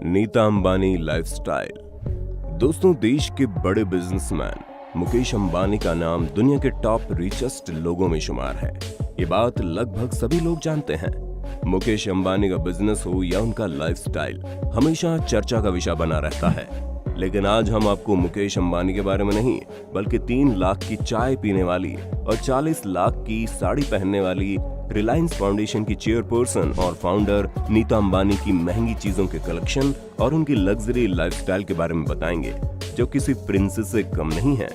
Nita Ambani lifestyle. दोस्तों, देश के बड़े बिजनेसमैन मुकेश अंबानी का नाम दुनिया के टॉप रिचेस्ट लोगों में शुमार है। ये बात लगभग सभी लोग जानते हैं। मुकेश अंबानी का बिजनेस हो या उनका लाइफस्टाइल हमेशा चर्चा का विषय बना रहता है। लेकिन आज हम आपको मुकेश अंबानी के बारे में नहीं, बल्कि 3 लाख की चाय पीने वाली और 40 लाख की साड़ी पहनने वाली रिलायंस फाउंडेशन की चेयरपर्सन और फाउंडर नीता अंबानी की महंगी चीजों के कलेक्शन और उनकी लग्जरी लाइफस्टाइल के बारे में बताएंगे, जो किसी प्रिंसेस से कम नहीं है।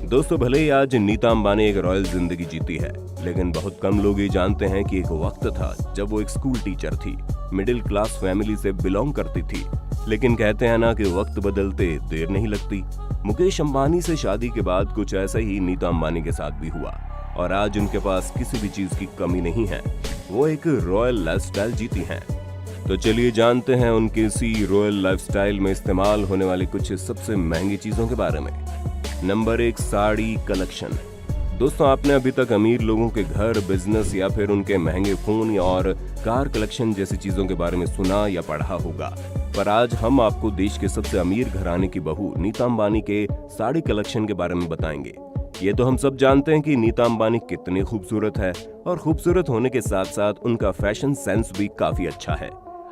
दोस्तों, भले ही आज नीता अंबानी एक रॉयल जिंदगी जीती है, लेकिन बहुत कम लोग ये जानते हैं कि एक वक्त था जब वो एक स्कूल टीचर थी, मिडिल क्लास फैमिली से बिलोंग करती थी। लेकिन कहते हैं ना कि वक्त बदलते देर नहीं लगती। मुकेश अंबानी से शादी के बाद कुछ ऐसा ही नीता अंबानी के साथ भी हुआ और आज उनके पास किसी भी चीज की कमी नहीं है। वो एक रॉयल लाइफस्टाइल जीती हैं। तो चलिए जानते हैं उनकी इसी रॉयल लाइफस्टाइल में इस्तेमाल होने वाली कुछ सबसे महंगी चीजों के बारे में। Number 1, sari collection. दोस्तों, आपने अभी तक अमीर लोगों के घर, बिजनेस या फिर उनके महंगे फोन और कार कलेक्शन जैसी चीजों के बारे में सुना या पढ़ा होगा, पर आज हम आपको देश के सबसे अमीर घराने की बहू नीता अंबानी के साड़ी कलेक्शन के बारे में बताएंगे। ये तो हम सब जानते हैं कि नीता अंबानी कितनी खूबसूरत है और खूबसूरत होने के साथ साथ उनका फैशन सेंस भी काफी अच्छा है।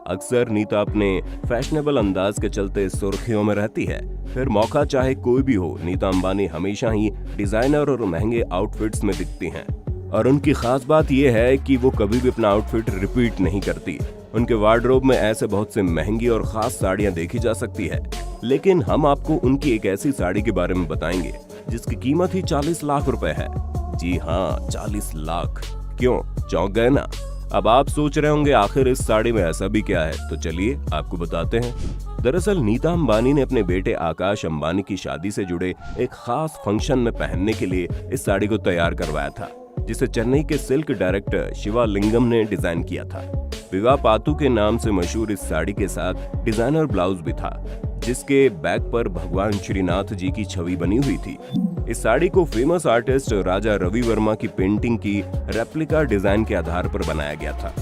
अक्सर नीता अपने फैशनेबल अंदाज के चलते सुर्खियों में रहती है। फिर मौका चाहे कोई भी हो, नीता अंबानी हमेशा ही डिजाइनर और महंगे आउटफिट्स में दिखती हैं। और उनकी खास बात यह है कि वो कभी भी अपना आउटफिट रिपीट नहीं करती। उनके वार्डरोब में ऐसे बहुत से महंगी और खास साड़ियां देखी जा सकती है। लेकिन हम आपको उनकी एक ऐसी साड़ी के बारे में बताएंगे जिसकी कीमत ही 40 लाख रुपए है। जी हाँ, 40 लाख। क्यों, चौंक गए ना? अब आप सोच रहे होंगे आखिर इस साड़ी में ऐसा भी क्या है, तो चलिए आपको बताते हैं। दरअसल नीता अंबानी ने अपने बेटे आकाश अंबानी की शादी से जुड़े एक खास फंक्शन में पहनने के लिए इस साड़ी को तैयार करवाया था, जिसे चेन्नई के सिल्क डायरेक्टर शिवालिंगम ने डिजाइन किया था। विवाह पातू के नाम से मशहूर इस साड़ी के साथ डिजाइनर ब्लाउज भी था, जिसके बैक पर भगवान श्रीनाथ जी की छवि बनी हुई थी। इस साड़ी को फेमस आर्टिस्ट राजा रवि वर्मा की पेंटिंग की रेप्लिका डिजाइन के आधार पर बनाया गया था।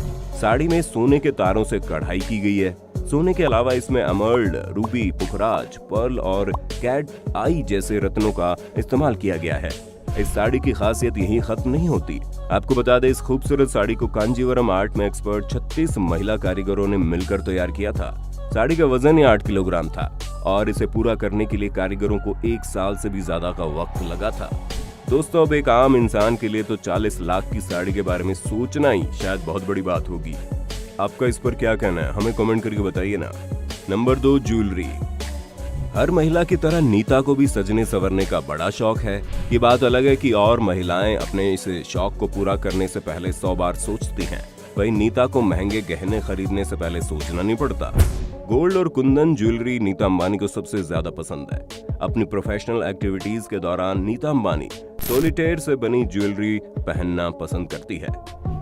साड़ी में सोने के तारों से कढ़ाई की गई है। सोने के अलावा इसमें एमर्ल्ड, रूबी, पुखराज, पर्ल और कैट आई जैसे रत्नों का इस्तेमाल किया गया है। इस साड़ी की खासियत यहीं खत्म नहीं होती। आपको बता दें, इस खूबसूरत साड़ी को कांजीवरम आर्ट में एक्सपर्ट 36 महिला कारीगरों ने मिलकर तैयार किया था। साड़ी का वजन ही 8 किलोग्राम था और इसे पूरा करने के लिए कारीगरों को 1 साल से भी ज्यादा का वक्त लगा था। दोस्तों, अब एक आम इंसान के लिए तो 40 लाख की साड़ी के बारे में सोचना ही शायद बहुत बड़ी बात होगी। आपका इस पर क्या कहना है, हमें कमेंट करके बताइए ना। Number 2, jewellery. हर महिला की तरह नीता को भी सजने संवरने का बड़ा शौक है। ये बात अलग है कि और महिलाएं अपने इस शौक को पूरा करने से पहले 100 बार सोचती हैं। वहीं नीता को महंगे गहने खरीदने से पहले सोचना नहीं पड़ता। गोल्ड और कुंदन ज्वेलरी नीता अंबानी को सबसे ज्यादा पसंद है। अपनी प्रोफेशनल एक्टिविटीज के दौरान नीता अंबानी सॉलिटेयर से बनी ज्वेलरी पहनना पसंद करती है।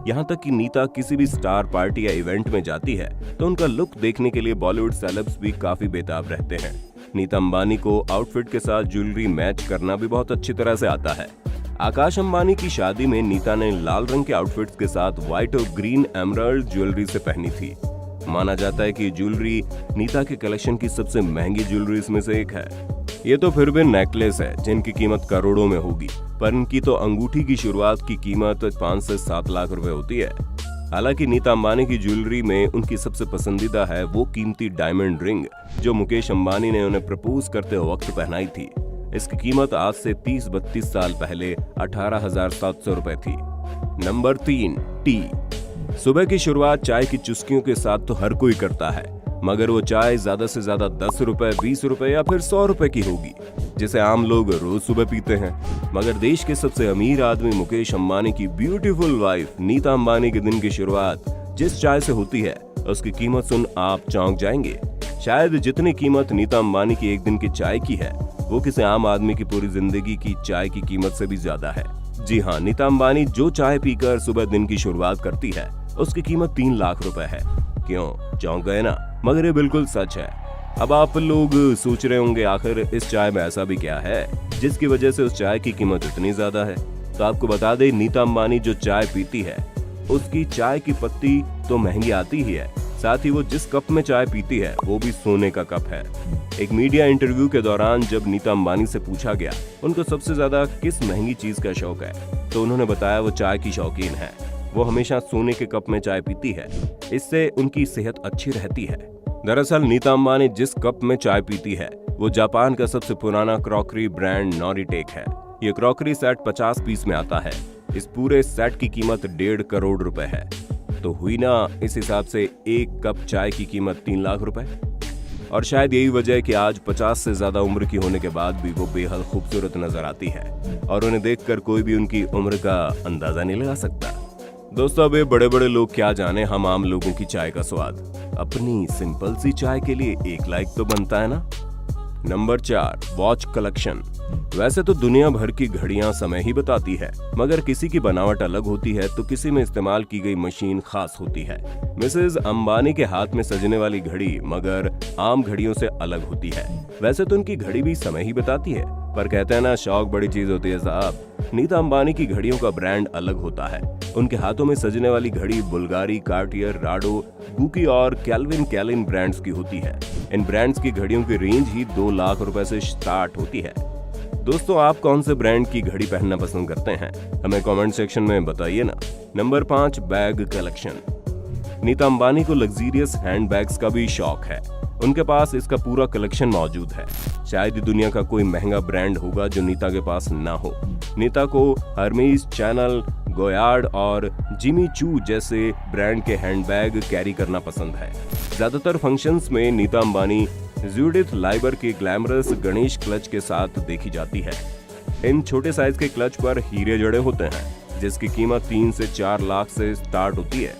यहाँ तक कि नीता किसी भी स्टार पार्टी या इवेंट में जाती है तो उनका लुक देखने के लिए बॉलीवुड सेलेब्स भी काफी बेताब रहते हैं। नीता अंबानी को आउटफिट के साथ ज्वेलरी मैच करना भी बहुत अच्छी तरह से आता है। आकाश अंबानी की शादी में नीता ने लाल रंग के आउटफिट्स के साथ व्हाइट और ग्रीन एमराल्ड ज्वेलरी से पहनी थी। माना जाता है कि ज्वेलरी नीता के कलेक्शन की सबसे महंगी ज्वेलरी में से एक है। ये तो फिर भी नेकलेस है जिनकी कीमत करोड़ों में होगी, पर इनकी तो अंगूठी की शुरुआत की कीमत 5 से 7 लाख रुपए होती है। हालांकि नीता अंबानी की ज्वेलरी में उनकी सबसे पसंदीदा है वो कीमती डायमंड रिंग जो मुकेश अंबानी ने उन्हें प्रपोज करते वक्त पहनाई थी। इसकी कीमत आज से 30-32 साल पहले 18,700 रुपए थी। Number 3, T. सुबह की शुरुआत चाय की चुस्कियों के साथ तो हर कोई करता है, मगर वो चाय ज्यादा से ज्यादा 10 रुपए, 20 रुपए या फिर 100 रुपए की होगी, जिसे आम लोग रोज सुबह पीते हैं। मगर देश के सबसे अमीर आदमी मुकेश अंबानी की ब्यूटीफुल वाइफ नीता अंबानी के दिन की शुरुआत जिस चाय से होती है, उसकी कीमत सुन आप चौंक जाएंगे। शायद जितनी कीमत नीता अंबानी की एक दिन की चाय की है, वो किसी आम आदमी की पूरी जिंदगी की चाय की कीमत से भी ज्यादा है। जी हाँ, नीता अंबानी जो चाय पीकर सुबह दिन की शुरुआत करती है, उसकी कीमत 3 लाख रुपए है। क्यों, चौंक गए ना? मगर ये बिल्कुल सच है। अब आप लोग सोच रहे होंगे आखिर इस चाय में ऐसा भी क्या है जिसकी वजह से उस चाय की कीमत इतनी ज्यादा है। तो आपको बता दें, नीता अंबानी जो चाय पीती है उसकी चाय की पत्ती तो महंगी आती ही है, साथ ही वो जिस कप में चाय पीती है वो भी सोने का कप है। एक मीडिया इंटरव्यू के दौरान जब नीता अंबानी से पूछा गया उनको सबसे ज्यादा किस महंगी चीज का शौक है, तो उन्होंने बताया वो चाय की शौकीन है। वो हमेशा सोने के कप में चाय पीती है, इससे उनकी सेहत अच्छी रहती है। दरअसल नीता अंबानी जिस कप में चाय पीती है वो जापान का सबसे पुराना क्रॉकरी ब्रांड नॉरिटेक है। ये क्रॉकरी सेट 50 पीस में आता है। इस पूरे सेट की कीमत 1.5 करोड़ रुपए है। तो हुई ना इस हिसाब से एक कप चाय की कीमत 3 लाख रुपए। और शायद यही वजह है कि आज 50 से ज्यादा उम्र की होने के बाद भी वो बेहद खूबसूरत नजर आती है और उन्हें देखकर कोई भी उनकी उम्र का अंदाजा नहीं लगा सकता। दोस्तों, अब ये बड़े बड़े लोग क्या जाने हम आम लोगों की चाय का स्वाद। अपनी सिंपल सी चाय के लिए 1 लाइक तो बनता है ना। Number 4, watch collection. वैसे तो दुनिया भर की घड़ियां समय ही बताती है, मगर किसी की बनावट अलग होती है तो किसी में इस्तेमाल की गई मशीन खास होती है। मिसेज अंबानी के हाथ में सजने वाली घड़ी मगर आम घड़ियों से अलग होती है। वैसे तो उनकी घड़ी भी समय ही बताती है, पर कहते हैं ना, शौक बड़ी चीज होती है साहब। नीता अंबानी की घड़ियों का ब्रांड अलग होता है। उनके हाथों में सजने वाली घड़ी बुल्गारी, कार्टियर, राडो, गुकी और कैल्विन कैलिन ब्रांड्स की होती है। इन ब्रांड्स की घड़ियों की रेंज ही 2 लाख रुपए से स्टार्ट होती है। दोस्तों, आप कौन से ब्रांड की घड़ी पहनना पसंद करते हैं, हमें कमेंट सेक्शन में बताइए ना। Number 5, bag collection. Nita Ambani को लग्जरियस हैंडबैग्स का भी शौक है। उनके पास इसका पूरा कलेक्शन मौजूद है। शायद ही दुनिया का कोई महंगा ब्रांड होगा जो नीता के पास ना हो। नीता को हर्मेस, चैनल, गोयार्ड और जिमी चू जैसे ब्रांड के हैंडबैग कैरी करना पसंद है। ज्यादातर फंक्शंस में नीता अंबानी जूडिथ लाइबर के ग्लैमरस गणेश क्लच के साथ देखी जाती है। इन छोटे साइज के क्लच पर हीरे जड़े होते हैं, जिसकी कीमत 3 से 4 लाख से स्टार्ट होती है।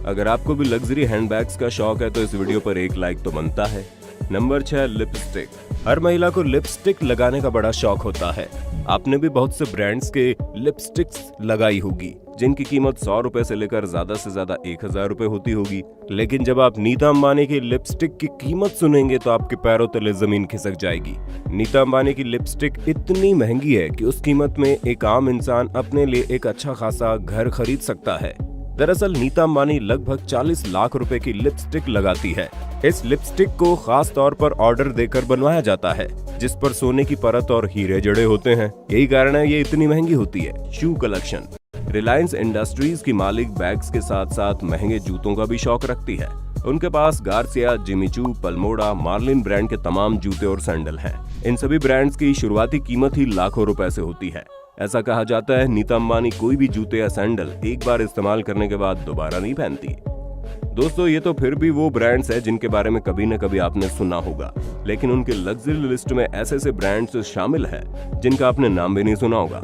अगर आपको भी लग्जरी हैंडबैग्स का शौक है तो इस वीडियो पर 1 लाइक तो बनता है। Number 6, lipstick. हर महिला को लिपस्टिक लगाने का बड़ा शौक होता है। आपने भी बहुत से ब्रांड्स के लिपस्टिक्स लगाई होगी, जिनकी कीमत 100 रुपए से लेकर ज्यादा से ज्यादा 1000 रुपए होती होगी। लेकिन जब आप नीता अंबानी की लिपस्टिक की कीमत सुनेंगे तो आपके पैरों तले जमीन खिसक जाएगी। नीता अंबानी की लिपस्टिक इतनी महंगी है कि उस कीमत में एक आम इंसान अपने लिए एक अच्छा खासा घर खरीद सकता है। दरअसल नीता अंबानी लगभग 40 लाख रुपए की लिपस्टिक लगाती है। इस लिपस्टिक को खास तौर पर ऑर्डर देकर बनवाया जाता है, जिस पर सोने की परत और हीरे जड़े होते हैं। यही कारण है ये इतनी महंगी होती है। Shoe collection. रिलायंस इंडस्ट्रीज की मालिक बैग्स के साथ साथ महंगे जूतों का भी शौक रखती है। उनके पास Garcia, Jimmy Choo, पल्मोडा, Marlin brand के तमाम जूते और सैंडल हैं। इन सभी ब्रांड्स की शुरुआती कीमत ही लाखों रुपए से होती है। ऐसा कहा जाता है नीता अंबानी कोई भी जूते या सैंडल एक बार इस्तेमाल करने के बाद दोबारा नहीं पहनती। दोस्तों, ये तो फिर भी वो ब्रांड्स है जिनके बारे में कभी न कभी आपने सुना होगा, लेकिन उनके लग्जरी लिस्ट में ऐसे ऐसे ब्रांड्स शामिल है जिनका आपने नाम भी नहीं सुना होगा।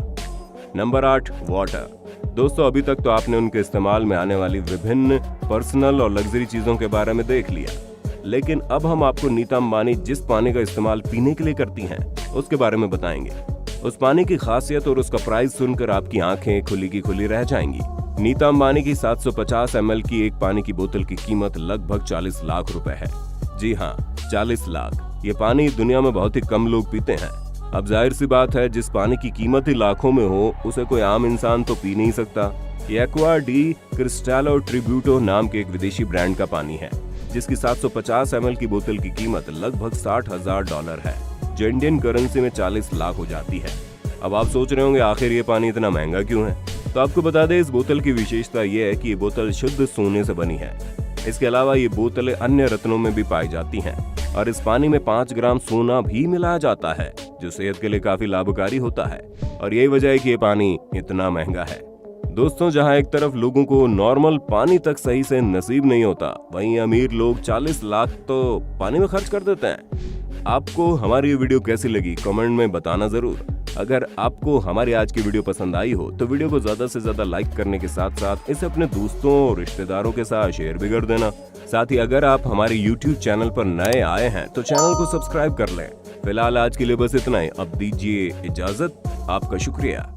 Number 8, water. दोस्तों, अभी तक तो आपने उनके इस्तेमाल में आने वाली विभिन्न पर्सनल और लग्जरी चीजों के बारे में देख लिया, लेकिन अब हम आपको नीता अंबानी जिस पानी का इस्तेमाल पीने के लिए करती हैं उसके बारे में बताएंगे। उस पानी की खासियत और उसका प्राइस सुनकर आपकी आंखें खुली की खुली रह जाएंगी। नीता अंबानी की 750 ml की एक पानी की बोतल की कीमत लगभग 40 लाख रुपए है। जी हाँ, 40 लाख। ये पानी दुनिया में बहुत ही कम लोग पीते हैं। अब जाहिर सी बात है, जिस पानी की कीमत ही लाखों में हो उसे कोई आम इंसान तो पी नहीं सकता। ये एक्वा डी क्रिस्टालो ट्रिब्यूटो नाम के एक विदेशी ब्रांड का पानी है, जिसकी 750 ml की बोतल की कीमत लगभग $60,000 है, जो इंडियन करेंसी में 40 लाख हो जाती है। अब आप सोच रहे होंगे आखिर ये पानी इतना महंगा क्यों है? तो आपको बता दें, इस बोतल की विशेषता ये है कि ये बोतल शुद्ध सोने से बनी है। इसके अलावा ये बोतलें अन्य रत्नों में भी पाई जाती हैं और इस पानी में 5 ग्राम सोना भी मिलाया जाता है, जो सेहत के लिए काफी लाभकारी होता है। और यही वजह है कि ये पानी इतना महंगा है। दोस्तों, जहां एक तरफ लोगों को नॉर्मल पानी तक सही से नसीब नहीं होता, वहीं अमीर लोग 40 लाख तो पानी में खर्च कर देते हैं। आपको हमारी ये वीडियो कैसी लगी कमेंट में बताना जरूर। अगर आपको हमारी आज की वीडियो पसंद आई हो तो वीडियो को ज्यादा से ज्यादा लाइक करने के साथ साथ इसे अपने दोस्तों और रिश्तेदारों के साथ शेयर भी कर देना। साथ ही अगर आप हमारे YouTube चैनल पर नए आए हैं तो चैनल को सब्सक्राइब कर लें। फिलहाल आज के लिए बस इतना ही। अब दीजिए इजाजत। आपका शुक्रिया।